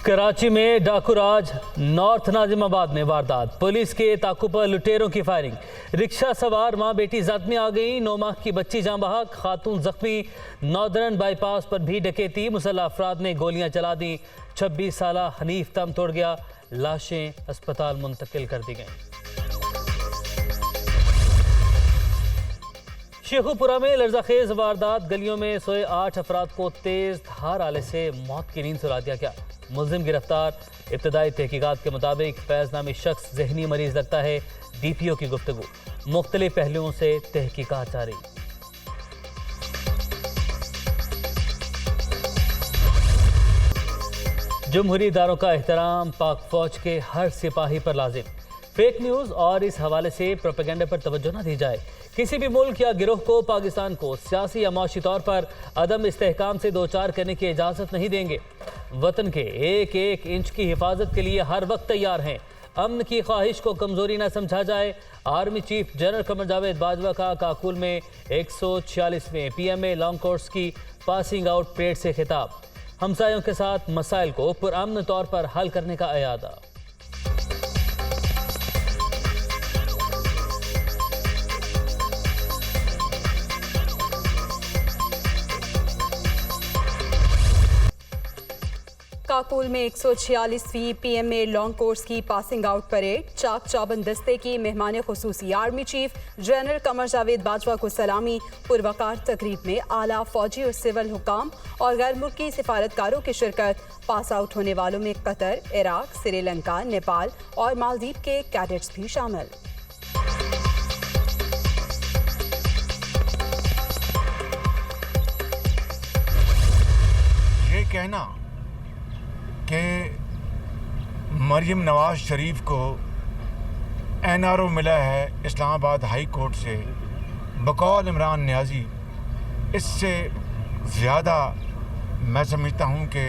कराची में डाकू राज, नॉर्थ नाजिमाबाद में वारदात, पुलिस के ताकू पर लुटेरों की फायरिंग। रिक्शा सवार मां बेटी जख्मी आ गई, 9 माह की बच्ची जाँ बहक, खातून जख्मी। नॉर्दर्न बाईपास पर भी डकैती, मुसल्लह अफराद ने गोलियां चला दी। 26 साल हनीफ दम तोड़ गया, लाशें अस्पताल मुंतकिल कर दी गईं। शेखुपुरा में लर्जाखेज वारदात, गलियों में सोए 8 अफराद को तेज धार आले से मौत की नींद सुला दिया गया। मुलजिम गिरफ्तार। इब्तदाई तहकीकात के मुताबिक फैज नामी शख्स जहनी मरीज लगता है। DPO की गुफ्तगू, मुख्तलिफ पहलुओं से तहकीकात जारी। जमहूरी इदारों का एहतराम, पाक फौज के हर सिपाही पर लाजिम। फेक न्यूज़ और इस हवाले से प्रोपेगेंडा पर तवज्जो न दी जाए। किसी भी मुल्क या गिरोह को पाकिस्तान को सियासी या माशी तौर पर अदम इस्तेहकाम से दो चार करने की इजाज़त नहीं देंगे। वतन के एक एक इंच की हिफाजत के लिए हर वक्त तैयार हैं। अमन की ख्वाहिश को कमज़ोरी न समझा जाए। Army chief general Qamar Javed Bajwa का काकुल में 146वें PMA लॉन्ग कोर्स की पासिंग आउट परेड से खिताब। हमसायों के साथ मसाइल को पुरअमन तौर पर हल करने का इरादा। काकुल में 146वीं PMA लॉन्ग कोर्स की पासिंग आउट परेड। चाक चौबंद दस्ते की मेहमान खुसूसी army chief general Qamar Javed Bajwa को सलामी। पुरवकार तकरीब में आला फौजी और सिविल हुकाम और गैर मुल्की सिफारतकारों की शिरकत। पास आउट होने वालों में कतर, इराक, श्रीलंका, नेपाल और मालदीव के कैडेट्स भी शामिल। ये कहना कि मरियम नवाज शरीफ को NRO मिला है इस्लामाबाद हाई कोर्ट से बकौल इमरान नियाज़ी, इससे ज़्यादा मैं समझता हूँ कि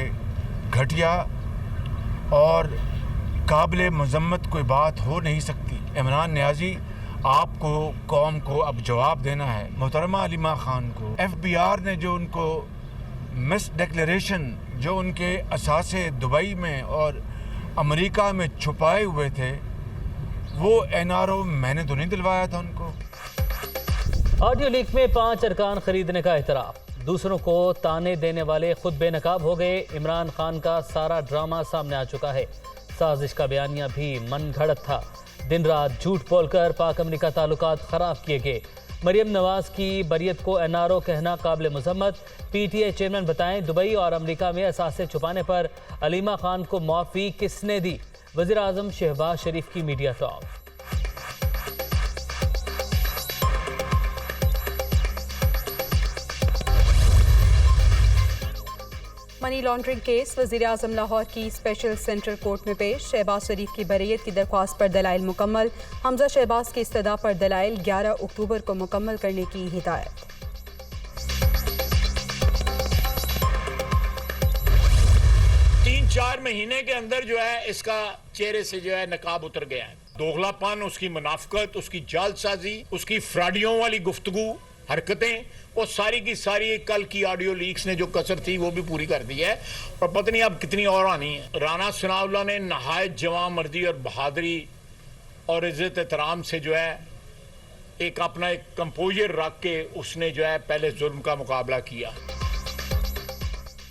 घटिया और काबिल मज़म्मत कोई बात हो नहीं सकती। इमरान नियाज़ी, आपको कौम को अब जवाब देना है। मोहतरमा अलीमा ख़ान को FBR ने जो उनको मिस डिक्लेरेशन, जो उनके असासे दुबई में और अमेरिका में छुपाए हुए थे, वो NRO मैंने तो नहीं दिलवाया था उनको। ऑडियो लीक में 5 अरकान खरीदने का एतराफ़। दूसरों को ताने देने वाले खुद बेनकाब हो गए। इमरान खान का सारा ड्रामा सामने आ चुका है। साजिश का बयानिया भी मन घड़त था। दिन रात झूठ बोलकर पाक अमेरिका ताल्लुकात ख़राब किए गए। मरियम नवाज की बरियत को NRO कहना काबिल मज़म्मत। PTI चेयरमैन बताएं, दुबई और अमेरिका में असासे छुपाने पर अलीमा खान को माफ़ी किसने दी? वज़ीर आज़म शहबाज शरीफ की media talk. Money laundering case, वज़ीर आज़म लाहौर की स्पेशल सेंट्रल कोर्ट में पेश। शहबाज शरीफ की बरियत की दरख्वास्त पर दलाइल मुकम्मल। हमजा शहबाज की इस्तदा पर दलाइल 11 अक्टूबर को मुकम्मल करने की हिदायत। तीन चार महीने के अंदर जो है इसका चेहरे से जो है नकाब उतर गया है। दोगलापन, उसकी मुनाफिकत, उसकी जालसाजी, उसकी फ्रॉडियों वाली गुफ्तगू, हरकतें, वो सारी की सारी कल की ऑडियो लीक्स ने जो कसर थी वो भी पूरी कर दी है और पता नहीं अब कितनी और आनी है। राना सनाउल्लाह ने नहायत जवां मर्दी और बहादुरी और इज्जत एहतराम से जो है एक अपना एक कंपोजर रख के उसने जो है पहले जुल्म का मुकाबला किया।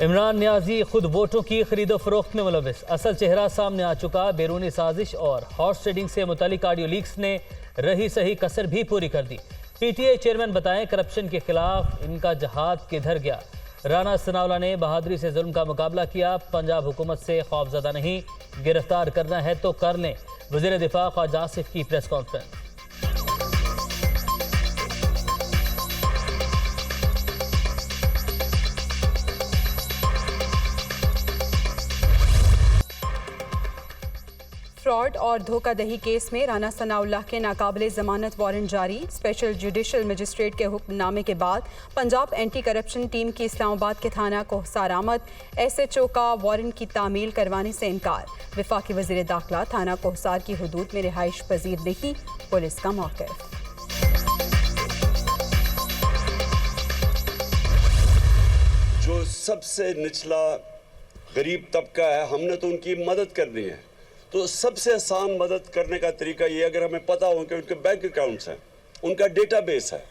इमरान नियाज़ी खुद वोटों की खरीदो फरोख्त में मुलविस। असल चेहरा सामने आ चुका। बैरूनी साजिश और हॉर्स ट्रेडिंग से मुतालिक ऑडियो लीक्स ने रही सही कसर भी पूरी कर दी। PTI चेयरमैन बताएं, करप्शन के खिलाफ इनका जहाद किधर गया? राना सनाउल्लाह ने बहादुरी से जुल्म का मुकाबला किया। पंजाब हुकूमत से खौफजदा नहीं, गिरफ्तार करना है तो कर लें। वज़ीर दिफा ख्वाजा आसिफ की प्रेस कॉन्फ्रेंस। फ्रॉड और धोखाधड़ी केस में राना सनाउल्लाह के नाकाबिले जमानत वारंट जारी। स्पेशल जुडिशल मजिस्ट्रेट के हुक्मनामे के बाद पंजाब एंटी करप्शन टीम की इस्लामाबाद के थाना कोहसार आमद। SHO का वारंट की तामील करवाने से इनकार। वफाकी वज़ीर दाखिला थाना कोहसार की हदूद में रिहाइश पजीर नहीं, पुलिस का मौक़िफ़। जो सबसे निचला गरीब तबका है, हमने तो उनकी मदद करनी है। तो सबसे आसान मदद करने का तरीका ये, अगर हमें पता हो कि उनके बैंक अकाउंट्स हैं, उनका डेटाबेस है,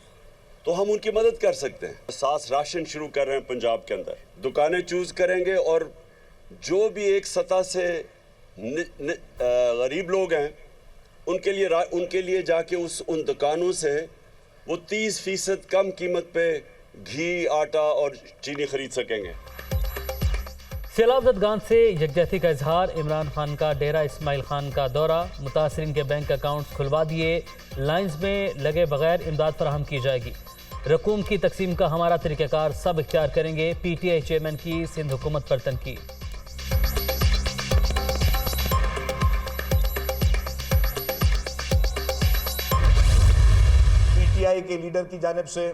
तो हम उनकी मदद कर सकते हैं। साथ राशन शुरू कर रहे हैं पंजाब के अंदर, दुकानें चूज़ करेंगे और जो भी एक सतह से गरीब लोग हैं उनके लिए जाके उन दुकानों से वो 30% कम कीमत पे घी, आटा और चीनी खरीद सकेंगे। सैलाब ज़दगान से यकजहती का इजहार, इमरान खान का डेरा इस्माइल खान का दौरा, मुतासरीन के बैंक अकाउंट्स खुलवा दिए, लाइंस में लगे बगैर इमदाद फराहम की जाएगी। रकूम की तकसीम का हमारा तरीक़ाकार सब इख्तियार करेंगे। PTI चेयरमैन की सिंध हुकूमत पर तनकीद। PTI के लीडर की जानिब से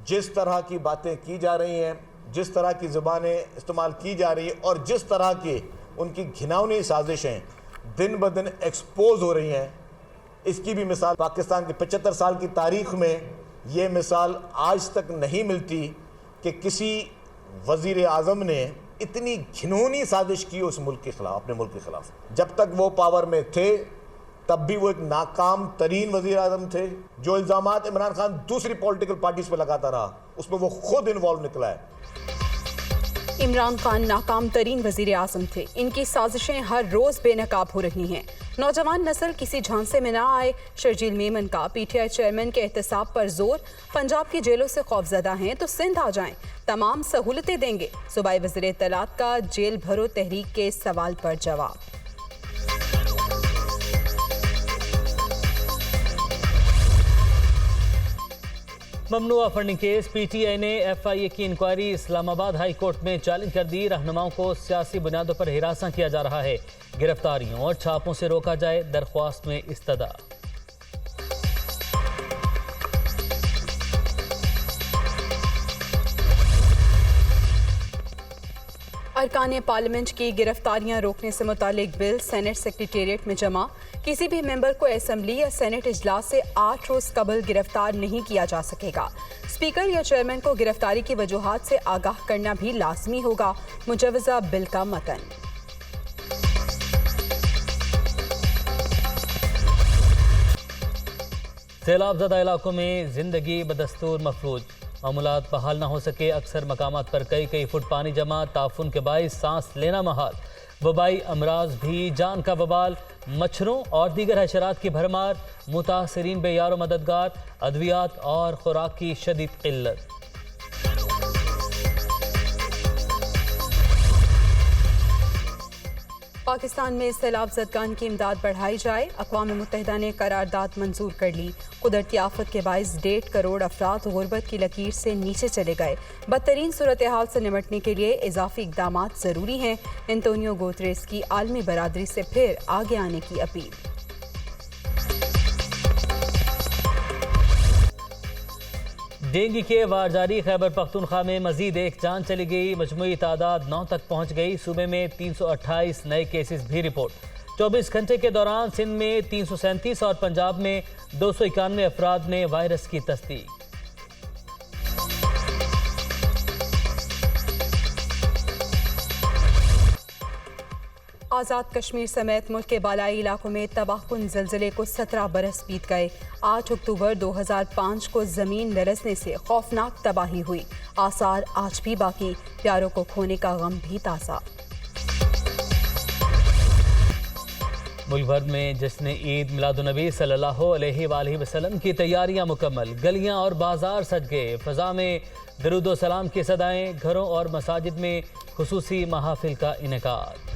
जिस तरह की बातें की जा रही हैं, जिस तरह की ज़ुबानें इस्तेमाल की जा रही है और जिस तरह की उनकी घिनौनी साजिशें दिन ब दिन एक्सपोज हो रही हैं, इसकी भी मिसाल पाकिस्तान की 75 साल की तारीख़ में ये मिसाल आज तक नहीं मिलती कि किसी वज़ीर आज़म ने इतनी घिनौनी साजिश की उस मुल्क के ख़िलाफ़, अपने मुल्क के ख़िलाफ़। जब तक वो पावर में थे तब भी वो एक नाकाम तरीन वज़ीर आज़म थे। जो इल्ज़ामात इमरान खान दूसरी पॉलिटिकल पार्टीज़ पर लगाता रहा, उसमें वो खुद इन्वॉल्व निकला है। इमरान खान नाकाम तरीन वजीर आज़म थे। इनकी साजिशें हर रोज़ बेनकाब हो रही हैं। नौजवान नस्ल किसी झांसे में ना आए। शर्जील मेमन का PTI चेयरमैन के एहतसाब पर जोर। पंजाब की जेलों से खौफजदा हैं तो सिंध आ जाएं, तमाम सहूलतें देंगे। सूबाई वज़ीर इत्तलात का जेल भरो तहरीक के सवाल पर जवाब। ममनुआ फंडिंग केस, PTI ने FIA की इंक्वायरी इस्लामाबाद हाई कोर्ट में चैलेंज कर दी। रहनुमाओं को सियासी बुनियादों पर हिरासा किया जा रहा है, गिरफ्तारियों और छापों से रोका जाए, दरख्वास्त में इस्तदा। अरकान पार्लियामेंट की गिरफ्तारियां रोकने से मुतालिक बिल सेनेट सेक्रेटेरिएट में जमा। किसी भी मेंबर को असेंबली या सेनेट इजलास से 8 रोज कबल गिरफ्तार नहीं किया जा सकेगा। स्पीकर या चेयरमैन को गिरफ्तारी की वजूहात से आगाह करना भी लाजमी होगा। मुजवजा बिल का मतन। सैलाब ज़दा इलाकों में जिंदगी बदस्तूर मफलूज, मामूलात बहाल न हो सके। अक्सर मकामात पर कई फुट पानी जमा, ताफुन के बाइस सांस लेना महाल। वबाई अमराज भी जान का बवाल, मच्छरों और दीगर हशरात की भरमार। मुतासरीन बेयारो मददगार, अद्वियात और खुराक की शदीद किल्लत। पाकिस्तान में सैलाब ज़दगान की इमदाद बढ़ाई जाए। अक़वाम मुत्तहिदा ने करारदाद मंजूर कर ली। कुदरती आफत के बाइस 1.5 करोड़ अफराद गुर्बत की लकीर से नीचे चले गए। बदतरीन सूरत हाल से निमटने के लिए इजाफी इक़दाम ज़रूरी हैं। एंटोनियो गुतेरेस की आलमी बरादरी से फिर आगे आने की अपील। डेंगू के वार जारी, खैबर पख्तूनख्वा में मजीद एक जान चली गई। मजमूई तादाद 9 तक पहुंच गई। सूबे में 328 नए केसेस भी रिपोर्ट। 24 घंटे के दौरान सिंध में 337 और पंजाब में 291 अफराद में वायरस की तस्दीक। आज़ाद कश्मीर समेत मुल्क के बालाई इलाकों में तबाहकुन ज़लज़ले को 17 बरस बीत गए। 8 अक्टूबर 2005 को ज़मीन लरज़ने से खौफनाक तबाही हुई। आसार आज भी बाकी, प्यारों को खोने का गम भी ताज़ा। मुल्क भर में जश्न ईद मिलादुन्नबी सल्लल्लाहु अलैहि वसल्लम की तैयारियां मुकम्मल। गलियां और बाजार सज गए। फ़ज़ा में दरूद व सलाम की सदाएं। घरों और मसाजिद में खुसूसी महाफिल का इनेकाद।